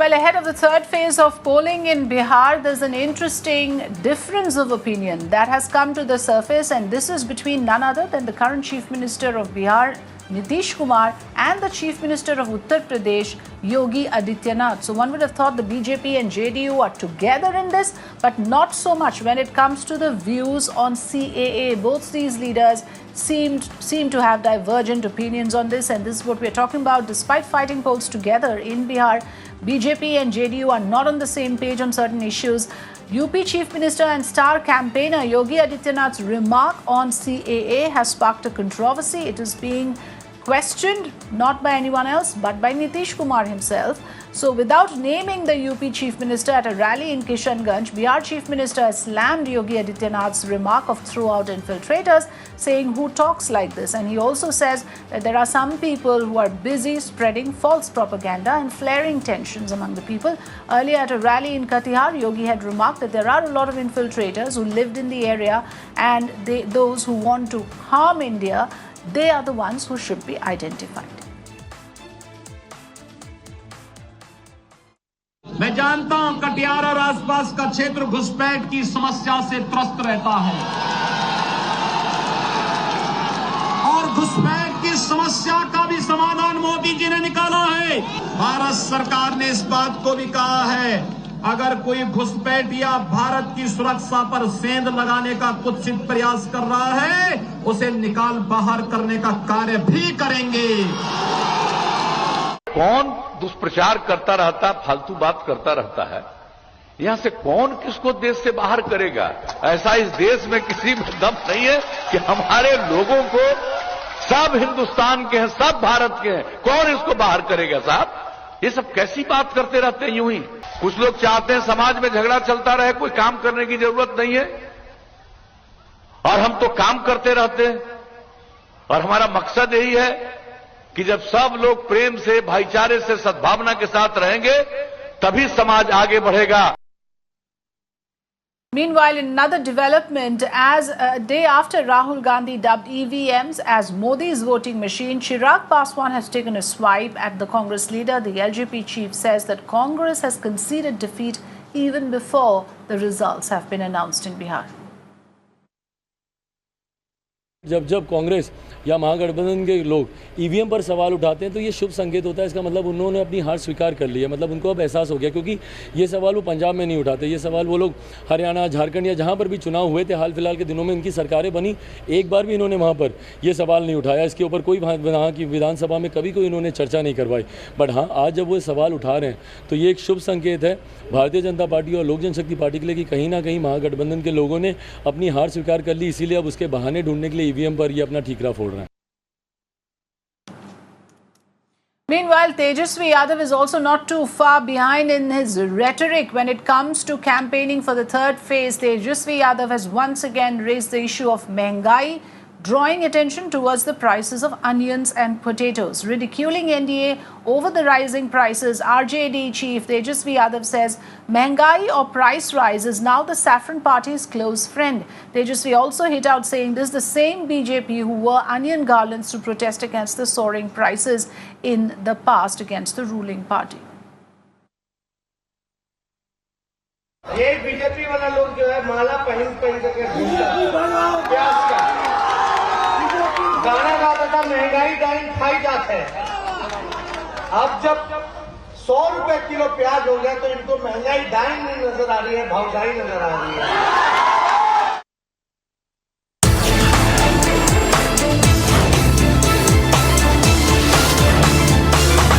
Well, ahead of the third phase of polling in Bihar, there's an interesting difference of opinion that has come to the surface, and this is between none other than the current Chief Minister of Bihar, Nitish Kumar, and the Chief Minister of Uttar Pradesh, Yogi Adityanath. So one would have thought the BJP and JDU are together in this, but not so much when it comes to the views on CAA. Both these leaders seem to have divergent opinions on this, and this is what we're talking about. Despite fighting polls together in Bihar, BJP and JDU are not on the same page on certain issues. UP Chief Minister and star campaigner Yogi Adityanath's remark on CAA has sparked a controversy. It is being questioned not by anyone else but by Nitish Kumar himself. So without naming the UP Chief Minister at a rally in Kishanganj, Bihar Chief Minister has slammed Yogi Adityanath's remark of throw out infiltrators, saying who talks like this. And he also says that there are some people who are busy spreading false propaganda and flaring tensions among the people. Earlier at a rally in Katihar, Yogi had remarked that there are a lot of infiltrators who lived in the area, and those who want to harm India, they are the ones who should be identified. मैं जानता हूं कटिहार और आसपास का क्षेत्र घुसपैठ की समस्या से त्रस्त रहता है और घुसपैठ की समस्या का भी समाधान मोदी जी ने निकाला है। भारत सरकार ने इस बात को भी कहा है, अगर कोई घुसपैठ या भारत की सुरक्षा पर सेंध लगाने का कुत्सित प्रयास कर रहा है, उसे निकाल बाहर करने का कार्य भी करेंगे। कौन दुष्प्रचार करता रहता है, फालतू बात करता रहता है, यहां से कौन किसको देश से बाहर करेगा? ऐसा इस देश में किसी में दम नहीं है कि हमारे लोगों को, सब हिंदुस्तान के हैं, सब भारत के हैं, कौन इसको बाहर करेगा? साहब, ये सब कैसी बात करते रहते हैं यूं ही। कुछ लोग चाहते हैं समाज में झगड़ा चलता रहे, कोई काम करने की जरूरत नहीं है, और हम तो काम करते रहते हैं। और हमारा मकसद यही है कि जब सब लोग प्रेम से, भाईचारे से, सद्भावना के साथ रहेंगे, तभी समाज आगे बढ़ेगा। Meanwhile, in another development, as a day after Rahul Gandhi dubbed EVMs as Modi's voting machine, Chirag Paswan has taken a swipe at the Congress leader. The LJP chief says that Congress has conceded defeat even before the results have been announced in Bihar. जब कांग्रेस या महागठबंधन के लोग EVM पर सवाल उठाते हैं तो ये शुभ संकेत होता है। इसका मतलब उन्होंने अपनी हार स्वीकार कर ली है, मतलब उनको अब एहसास हो गया, क्योंकि ये सवाल वो पंजाब में नहीं उठाते, ये सवाल वो लोग हरियाणा, झारखंड या जहाँ पर भी चुनाव हुए थे हाल फिलहाल के दिनों में इनकी सरकारें बनी, एक बार भी इन्होंने वहाँ पर ये सवाल नहीं उठाया, इसके ऊपर कोई वहाँ की विधानसभा में कभी कोई इन्होंने चर्चा नहीं करवाई। बट हाँ, आज जब वो सवाल उठा रहे हैं तो ये एक शुभ संकेत है भारतीय जनता पार्टी और लोक जनशक्ति पार्टी के लिए कि कहीं ना कहीं महागठबंधन के लोगों ने अपनी हार स्वीकार कर ली, इसीलिए अब उसके बहाने ढूंढने के लिए ईवीएम पर ये अपना ठीकरा फोड़ रहे हैं। Meanwhile, Tejasvi Yadav is also not too far behind in his rhetoric when it comes to campaigning for the third phase. Tejasvi Yadav has once again raised the issue of Mehengai, drawing attention towards the prices of onions and potatoes. Ridiculing NDA over the rising prices, RJD chief Tejasvi Yadav says Mehengai or price rise is now the saffron party's close friend. Tejasvi also hit out saying this is the same BJP who wore onion garlands to protest against the soaring prices in the past against the ruling party. ये BJP वाला लोग जो है माला पहन करके प्याज का गाना गाता था, महंगाई डाइन खाई जाते हैं। अब जब 100 रुपए किलो प्याज हो गया तो इनको महंगाई डाइन नहीं नजर आ रही है, भावदाई नजर आ रही है।